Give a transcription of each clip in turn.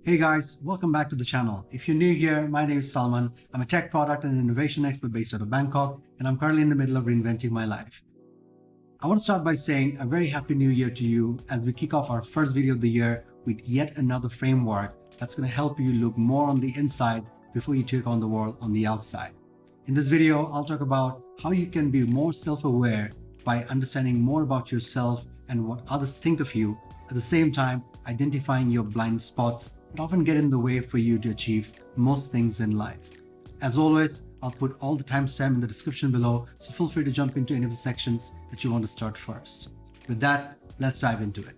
Hey guys, welcome back to the channel. If you're new here, my name is Salman. I'm a tech product and innovation expert based out of Bangkok, and I'm currently in the middle of reinventing my life. I want to start by saying a very happy new year to you as we kick off our first video of the year with yet another framework that's going to help you look more on the inside before you take on the world on the outside. In this video, I'll talk about how you can be more self-aware by understanding more about yourself and what others think of you, at the same time identifying your blind spots that often get in the way for you to achieve most things in life. As always, I'll put all the timestamp in the description below, so feel free to jump into any of the sections that you want to start first. With that, let's dive into it.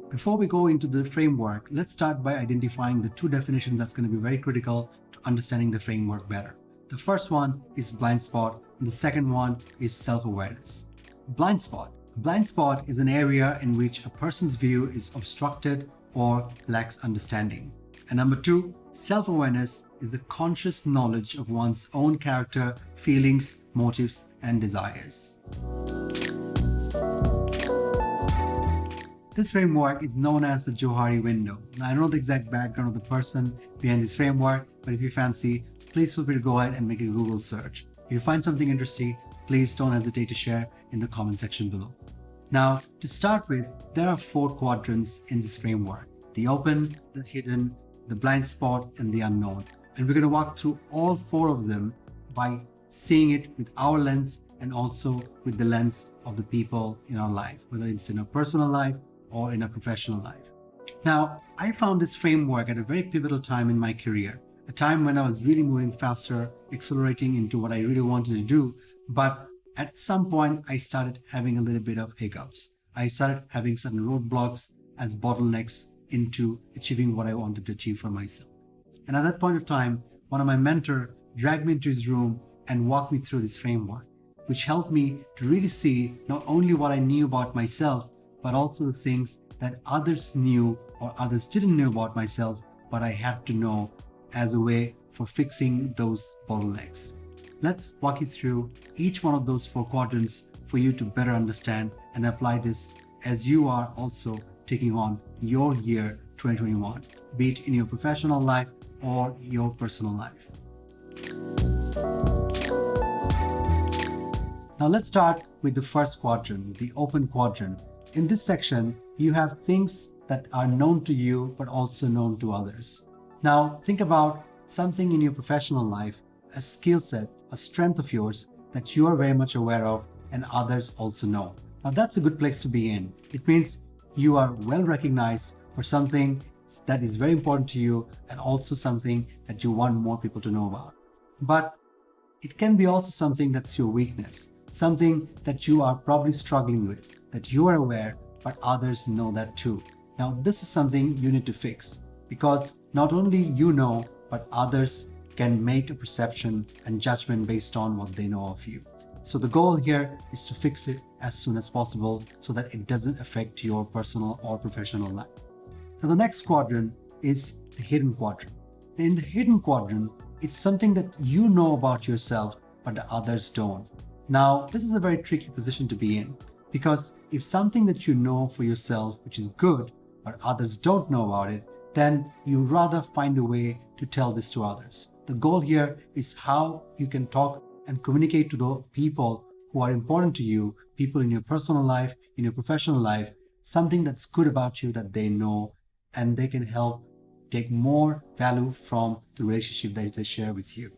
Before we go into the framework, let's start by identifying the two definitions that's going to be very critical to understanding the framework better. The first one is blind spot, and the second one is self-awareness. Blind spot. A blind spot is an area in which a person's view is obstructed or lacks understanding. And number two, self-awareness is the conscious knowledge of one's own character, feelings, motives, and desires. This framework is known as the Johari window. Now, I don't know the exact background of the person behind this framework, but if you fancy, please feel free to go ahead and make a Google search. If you find something interesting, please don't hesitate to share in the comment section below. Now, to start with, there are 4 quadrants in this framework: the open, the hidden, the blind spot, and the unknown. And we're going to walk through all 4 of them by seeing it with our lens and also with the lens of the people in our life, whether it's in a personal life or in a professional life. Now, I found this framework at a very pivotal time in my career, a time when I was really moving faster, accelerating into what I really wanted to do, but at some point, I started having a little bit of hiccups. I started having certain roadblocks as bottlenecks into achieving what I wanted to achieve for myself. And at that point of time, one of my mentors dragged me into his room and walked me through this framework, which helped me to really see not only what I knew about myself, but also the things that others knew or others didn't know about myself, but I had to know as a way for fixing those bottlenecks. Let's walk you through each one of those 4 quadrants for you to better understand and apply this as you are also taking on your year 2021, be it in your professional life or your personal life. Now let's start with the first quadrant, the open quadrant. In this section, you have things that are known to you but also known to others. Now think about something in your professional life, a skill set, a strength of yours that you are very much aware of and others also know. Now that's a good place to be in. It means you are well recognized for something that is very important to you and also something that you want more people to know about. But it can be also something that's your weakness, something that you are probably struggling with, that you are aware, but others know that too. Now this is something you need to fix, because not only you know, but others can make a perception and judgment based on what they know of you. So the goal here is to fix it as soon as possible so that it doesn't affect your personal or professional life. Now the next quadrant is the hidden quadrant. In the hidden quadrant, it's something that you know about yourself, but the others don't. Now, this is a very tricky position to be in, because if something that you know for yourself, which is good, but others don't know about it, then you rather find a way to tell this to others. The goal here is how you can talk and communicate to the people who are important to you, people in your personal life, in your professional life, something that's good about you that they know, and they can help take more value from the relationship that they share with you.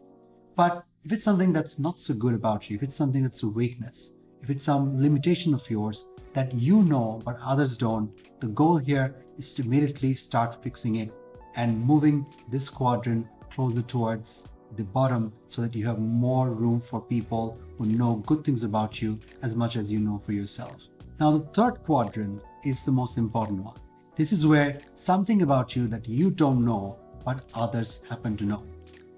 But if it's something that's not so good about you, if it's something that's a weakness, if it's some limitation of yours that you know but others don't, the goal here is to immediately start fixing it and moving this quadrant closer towards the bottom so that you have more room for people who know good things about you as much as you know for yourself. Now the third quadrant is the most important one. This is where something about you that you don't know but others happen to know.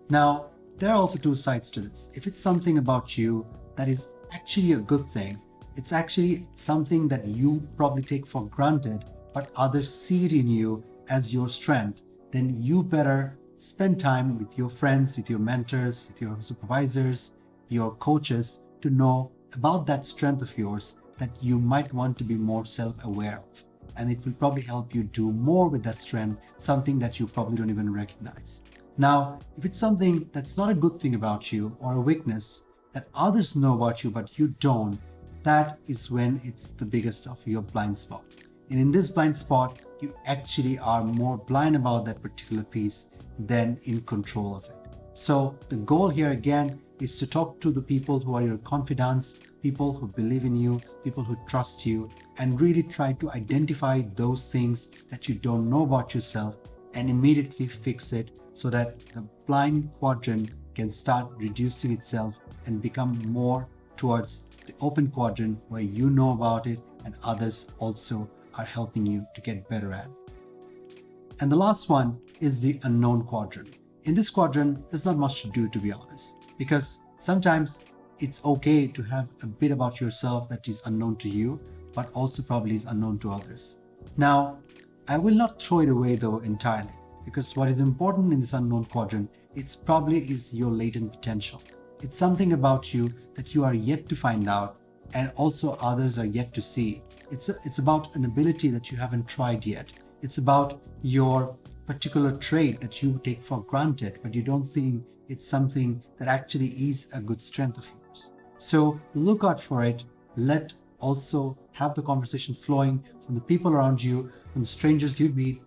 Now there are also 2 sides to this. If it's something about you that is actually a good thing, it's actually something that you probably take for granted but others see it in you as your strength, then you better spend time with your friends, with your mentors, with your supervisors, your coaches to know about that strength of yours that you might want to be more self-aware of. and it will probably help you do more with that strength, something that you probably don't even recognize. Now, if it's something that's not a good thing about you or a weakness that others know about you but you don't, that is when it's the biggest of your blind spot. And in this blind spot, you actually are more blind about that particular piece than in control of it. So the goal here again is to talk to the people who are your confidants, people who believe in you, people who trust you, and really try to identify those things that you don't know about yourself and immediately fix it so that the blind quadrant can start reducing itself and become more towards the open quadrant where you know about it and others also are helping you to get better at it. And the last one is the unknown quadrant. In this quadrant, there's not much to do, to be honest, because sometimes it's okay to have a bit about yourself that is unknown to you, but also probably is unknown to others. Now, I will not throw it away though entirely, because what is important in this unknown quadrant, it's probably is your latent potential. It's something about you that you are yet to find out and also others are yet to see. It's about an ability that you haven't tried yet. It's about your particular trait that you take for granted, but you don't think it's something that actually is a good strength of yours. So look out for it. Let also have the conversation flowing from the people around you, from the strangers you meet,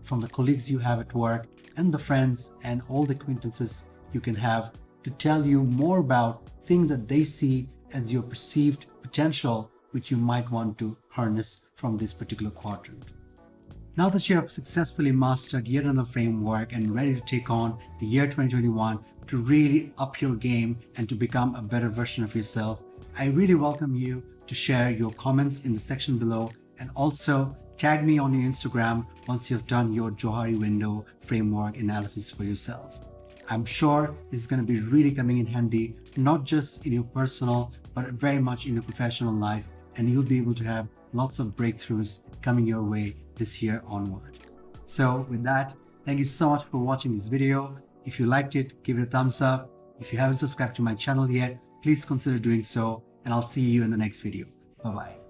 from the colleagues you have at work, and the friends and all the acquaintances you can have to tell you more about things that they see as your perceived potential, which you might want to harness from this particular quadrant. Now that you have successfully mastered yet another framework and ready to take on the year 2021 to really up your game and to become a better version of yourself, I really welcome you to share your comments in the section below and also tag me on your Instagram once you've done your Johari window framework analysis for yourself. I'm sure this is going to be really coming in handy, not just in your personal, but very much in your professional life, and you'll be able to have lots of breakthroughs coming your way this year onward. So with that, thank you so much for watching this video. If you liked it, give it a thumbs up. If you haven't subscribed to my channel yet, please consider doing so, and I'll see you in the next video. Bye-bye.